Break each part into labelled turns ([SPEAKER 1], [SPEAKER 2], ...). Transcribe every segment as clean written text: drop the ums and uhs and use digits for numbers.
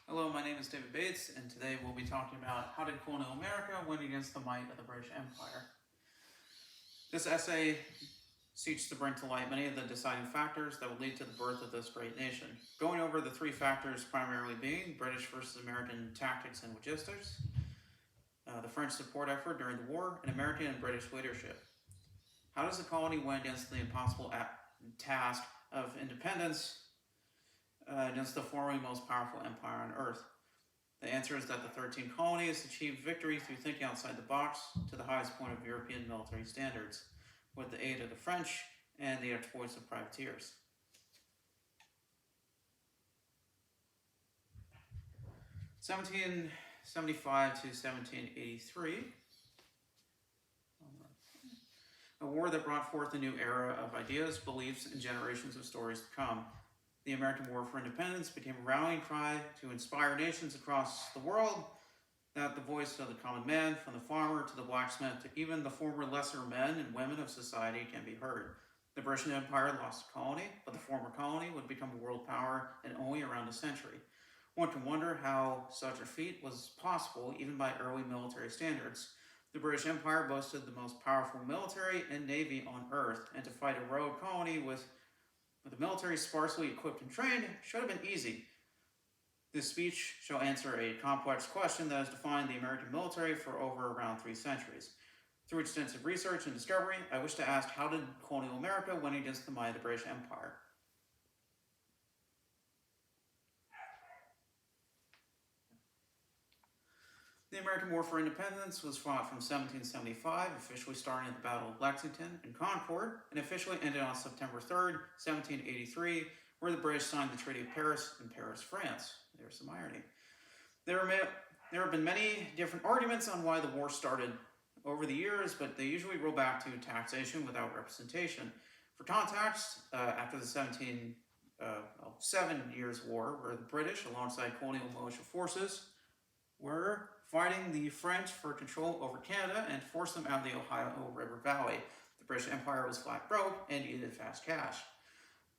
[SPEAKER 1] Hello, my name is David Bates, and today we'll be talking about how did Colonial America win against the might of the British Empire. This essay seeks to bring to light many of the deciding factors that would lead to the birth of this great nation, going over the three factors primarily being British versus American tactics and logistics, the French support effort during the war, and American and British leadership. How does the colony win against the impossible task of independence against the formerly most powerful empire on earth? The answer is that the 13 colonies achieved victory through thinking outside the box to the highest point of European military standards, with the aid of the French and the exploits of privateers. (1775 to 1783), a war that brought forth a new era of ideas, beliefs, and generations of stories to come. The American War for Independence became a rallying cry to inspire nations across the world that the voice of the common man, from the farmer to the blacksmith to even the former lesser men and women of society, can be heard. The British Empire lost a colony, but the former colony would become a world power in only around a century. One can wonder how such a feat was possible even by early military standards. The British Empire boasted the most powerful military and navy on earth, and to fight a rogue colony with a military sparsely equipped and trained should have been easy. This speech shall answer a complex question that has defined the American military for over around 3 centuries. Through extensive research and discovery, I wish to ask, how did colonial America win against the might of the British Empire? The American War for Independence was fought from 1775, officially starting at the Battle of Lexington and Concord, and officially ended on September 3rd, 1783, where the British signed the Treaty of Paris in Paris, France. There's some irony. There have been many different arguments on why the war started over the years, but they usually roll back to taxation without representation. For context, after the 7 Years' War, where the British, alongside colonial militia forces, were fighting the French for control over Canada and forced them out of the Ohio River Valley. The British Empire was flat broke and needed fast cash.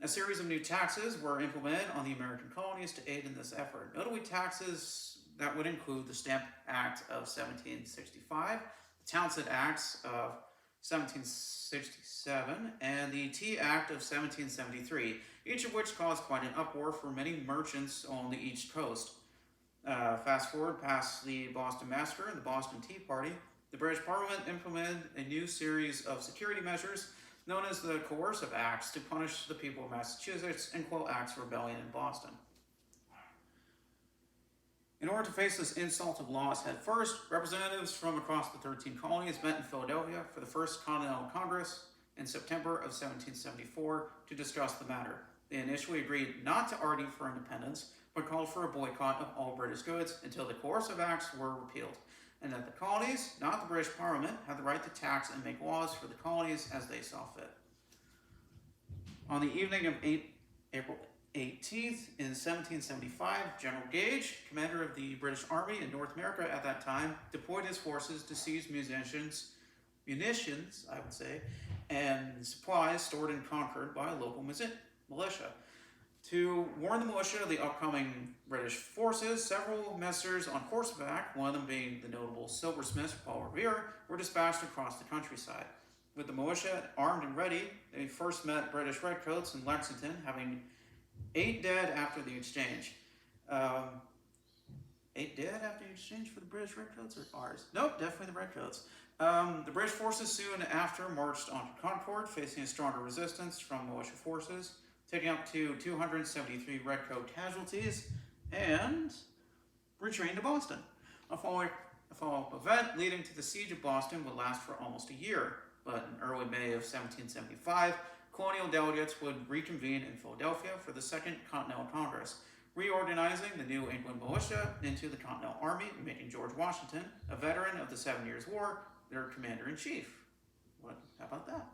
[SPEAKER 1] A series of new taxes were implemented on the American colonies to aid in this effort. Notably, taxes that would include the Stamp Act of 1765, the Townshend Acts of 1767, and the Tea Act of 1773, each of which caused quite an uproar for many merchants on the East Coast. Fast forward past the Boston Massacre and the Boston Tea Party, the British Parliament implemented a new series of security measures known as the Coercive Acts to punish the people of Massachusetts and quell acts of rebellion in Boston. In order to face this insult of laws head first, representatives from across the 13 colonies met in Philadelphia for the First Continental Congress in September of 1774 to discuss the matter. They initially agreed not to argue for independence, but called for a boycott of all British goods until the Coercive Acts were repealed, and that the colonies, not the British Parliament, had the right to tax and make laws for the colonies as they saw fit. On the evening of April 18th in 1775, General Gage, commander of the British Army in North America at that time, deployed his forces to seize munitions, and supplies stored in Concord by a local militia. To warn the militia of the upcoming British forces, several messers on horseback, one of them being the notable silversmith Paul Revere, were dispatched across the countryside. With the militia armed and ready, they first met British redcoats in Lexington, having 8 dead after the exchange. 8 dead after the exchange for the British redcoats or ours? Nope, definitely the redcoats. The British forces soon after marched onto Concord, facing a stronger resistance from militia forces, taking up to 273 redcoat casualties, and retreating to Boston. A follow-up event leading to the siege of Boston would last for almost a year, but in early May of 1775, colonial delegates would reconvene in Philadelphia for the Second Continental Congress, reorganizing the New England militia into the Continental Army, making George Washington, a veteran of the 7 Years' War, their commander-in-chief. How about that?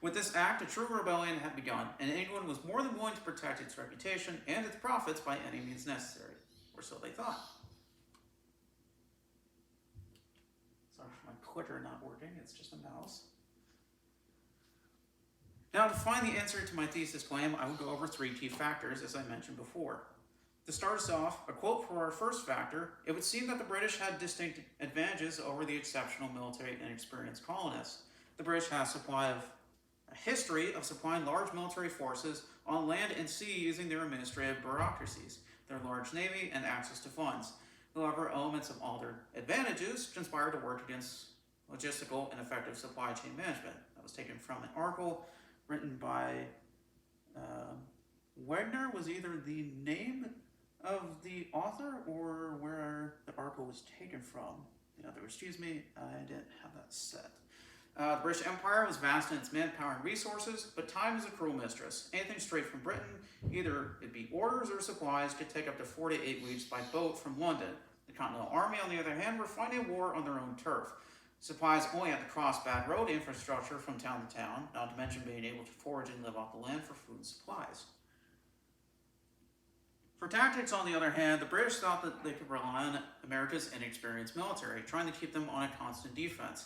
[SPEAKER 1] With this act, a true rebellion had begun, and England was more than willing to protect its reputation and its profits by any means necessary, or so they thought. Sorry for my clicker not working, it's just a mouse. Now, to find the answer to my thesis claim, I will go over 3 key factors, as I mentioned before. To start us off, a quote for our first factor: it would seem that the British had distinct advantages over the exceptional military and experienced colonists. The British had a history of supplying large military forces on land and sea using their administrative bureaucracies, their large navy, and access to funds. However, elements of all their advantages conspired to work against logistical and effective supply chain management. That was taken from an article written by Wagner, was either the name of the author or where the article was taken from. Excuse me, I didn't have that set. The British Empire was vast in its manpower and resources, but time is a cruel mistress. Anything straight from Britain, either it be orders or supplies, could take up to 4 to 8 weeks by boat from London. The Continental Army, on the other hand, were fighting a war on their own turf. Supplies only had to cross bad road infrastructure from town to town, not to mention being able to forage and live off the land for food and supplies. For tactics, on the other hand, the British thought that they could rely on America's inexperienced military, trying to keep them on a constant defense.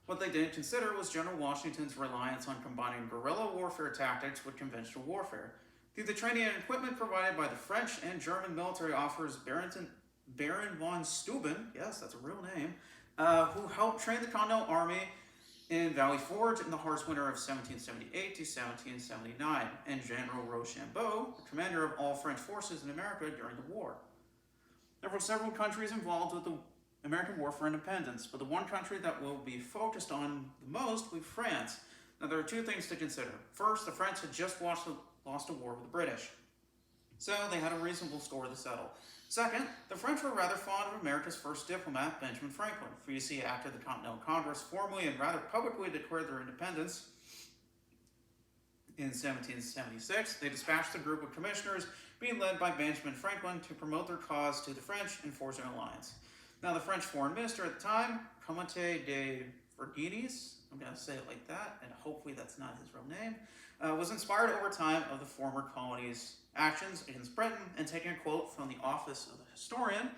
[SPEAKER 1] What they didn't consider was General Washington's reliance on combining guerrilla warfare tactics with conventional warfare. Through the training and equipment provided by the French and German military officers Baron von Steuben, yes, that's a real name, who helped train the Continental Army in Valley Forge in the harsh winter of 1778 to 1779, and General Rochambeau, the commander of all French forces in America during the war. There were several countries involved with the American War for Independence, but the one country that will be focused on the most will be France. Now, there are two things to consider. First, the French had just lost a war with the British, so they had a reasonable score to settle. Second, the French were rather fond of America's first diplomat, Benjamin Franklin, for you see, after the Continental Congress formally and rather publicly declared their independence in 1776, they dispatched a group of commissioners being led by Benjamin Franklin to promote their cause to the French and forge an alliance. Now, the French foreign minister at the time, Comte de Vergennes, I'm going to say it like that, and hopefully that's not his real name, was inspired over time of the former colony's actions against Britain, and taking a quote from the office of the historian,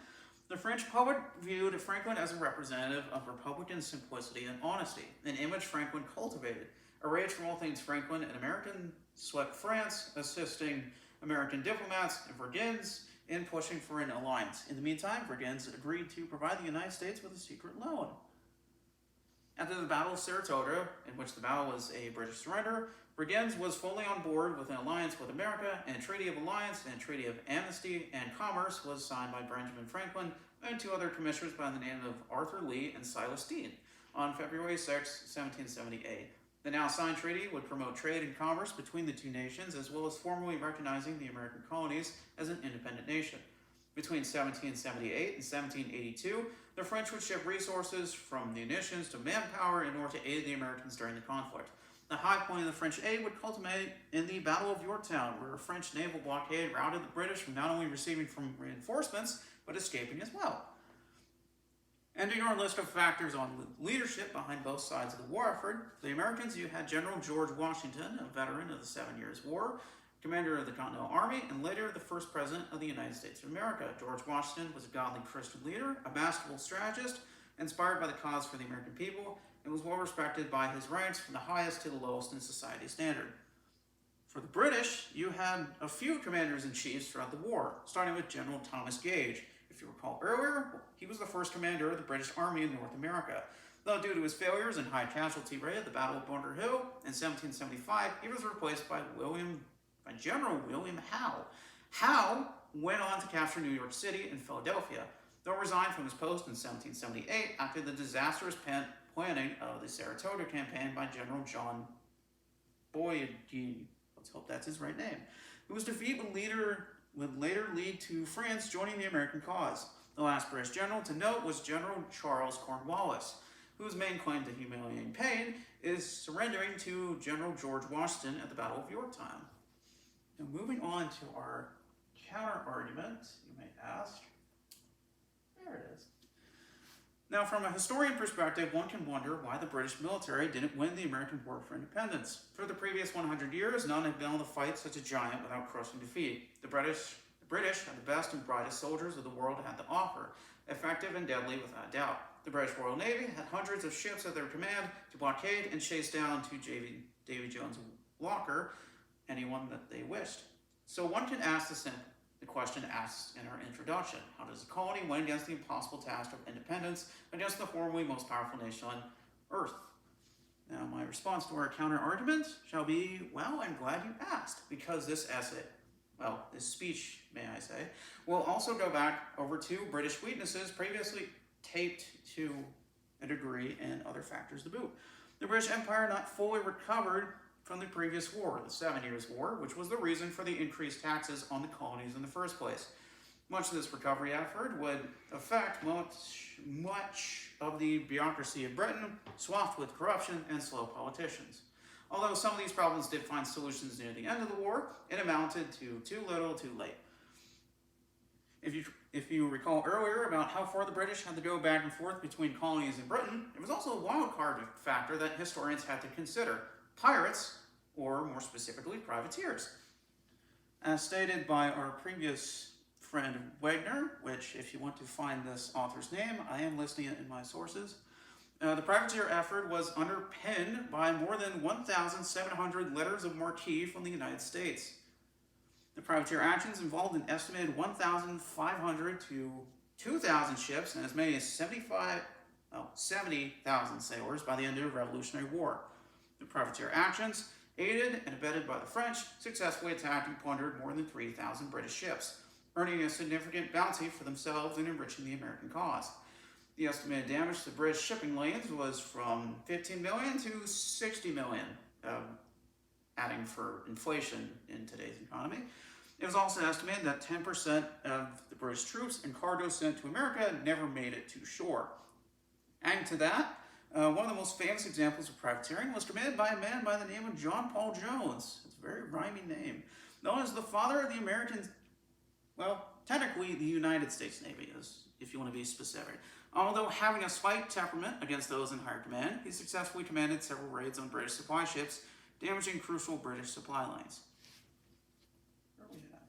[SPEAKER 1] the French public viewed Franklin as a representative of Republican simplicity and honesty, an image Franklin cultivated. A rage for all things Franklin and American swept France, assisting American diplomats and Vergennes in pushing for an alliance. In the meantime, Vergennes agreed to provide the United States with a secret loan. After the Battle of Saratoga, in which the battle was a British surrender, Vergennes was fully on board with an alliance with America, and a Treaty of Alliance and a Treaty of Amnesty and Commerce was signed by Benjamin Franklin and two other commissioners by the name of Arthur Lee and Silas Deane on February 6, 1778. The now signed treaty would promote trade and commerce between the two nations, as well as formally recognizing the American colonies as an independent nation. Between 1778 and 1782, the French would ship resources from munitions to manpower in order to aid the Americans during the conflict. The high point of the French aid would culminate in the Battle of Yorktown, where a French naval blockade routed the British from not only receiving from reinforcements, but escaping as well. Ending our list of factors on leadership behind both sides of the war effort, the Americans, you had General George Washington, a veteran of the 7 Years' War, commander of the Continental Army, and later the first president of the United States of America. George Washington was a godly Christian leader, a masterful strategist, inspired by the cause for the American people, and was well respected by his ranks from the highest to the lowest in society standard. For the British, you had a few commanders-in-chiefs throughout the war, starting with General Thomas Gage. If you recall earlier, he was the first commander of the British Army in North America. Though due to his failures and high casualty rate at the Battle of Bunker Hill in 1775, he was replaced by General William Howe. Howe went on to capture New York City and Philadelphia, though resigned from his post in 1778 after the disastrous planning of the Saratoga campaign by General John Boyadin, let's hope that's his right name, who was defeat would later lead to France joining the American cause. The last British general to note was General Charles Cornwallis, whose main claim to humiliating pain is surrendering to General George Washington at the Battle of Yorktown. Now, moving on to our counter-argument, you may ask. There it is. Now, from a historian perspective, one can wonder why the British military didn't win the American War for Independence. For the previous 100 years, none had been able to fight such a giant without crushing defeat. The British had the best and brightest soldiers of the world had to offer, effective and deadly without doubt. The British Royal Navy had hundreds of ships at their command to blockade and chase down to Davy Jones' Walker anyone that they wished. So one can ask the the question asked in our introduction. How does a colony win against the impossible task of independence against the formerly most powerful nation on Earth? Now, my response to our counter-argument shall be, well, I'm glad you asked, because this essay, well, this speech, may I say, will also go back over two British weaknesses previously taped to a degree and other factors to boot. The British Empire not fully recovered from the previous war, the 7 Years' War, which was the reason for the increased taxes on the colonies in the first place. Much of this recovery effort would affect much of the bureaucracy of Britain, swathed with corruption and slow politicians. Although some of these problems did find solutions near the end of the war, it amounted to too little, too late. If you recall earlier about how far the British had to go back and forth between colonies and Britain, it was also a wild card factor that historians had to consider: pirates, or more specifically, privateers. As stated by our previous friend Wagner, which, if you want to find this author's name, I am listing it in my sources. The privateer effort was underpinned by more than 1,700 letters of marque from the United States. The privateer actions involved an estimated 1,500 to 2,000 ships and as many as 70,000 sailors by the end of the Revolutionary War. The privateer actions, aided and abetted by the French, successfully attacked and plundered more than 3,000 British ships, earning a significant bounty for themselves and enriching the American cause. The estimated damage to British shipping lanes was from 15 million to 60 million, adding for inflation in today's economy. It was also estimated that 10% of the British troops and cargo sent to America never made it to shore. Adding to that, one of the most famous examples of privateering was committed by a man by the name of John Paul Jones. It's a very rhyming name. Known as the father of the American, well, technically the United States Navy, if you want to be specific. Although having a slight temperament against those in higher command, he successfully commanded several raids on British supply ships, damaging crucial British supply lines. Where are we at?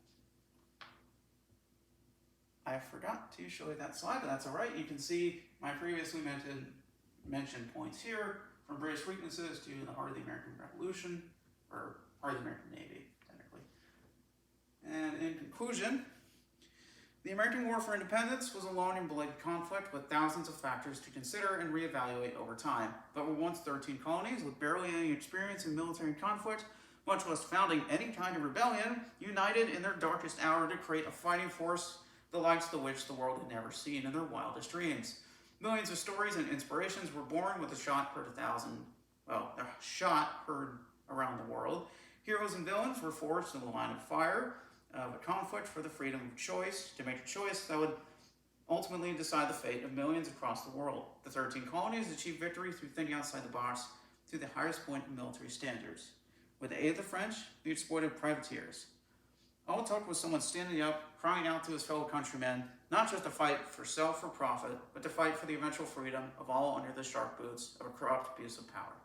[SPEAKER 1] I forgot to show you that slide, but that's all right. You can see my previously mentioned points here, from British weaknesses to the heart of the American Revolution, or heart of the American Navy, technically. And in conclusion, the American War for Independence was a long and bloody conflict with thousands of factors to consider and reevaluate over time. But were once 13 colonies with barely any experience in military conflict, much less founding any kind of rebellion, united in their darkest hour to create a fighting force the likes of which the world had never seen in their wildest dreams. Millions of stories and inspirations were born with a shot heard around the world. Heroes and villains were forged in the line of fire, of a conflict for the freedom of choice, to make a choice that would ultimately decide the fate of millions across the world. The 13 colonies achieved victory through thinking outside the box to the highest point of military standards. With the aid of the French, the exploited privateers. All it took was someone standing up, crying out to his fellow countrymen, not just to fight for self or profit, but to fight for the eventual freedom of all under the sharp boots of a corrupt abuse of power.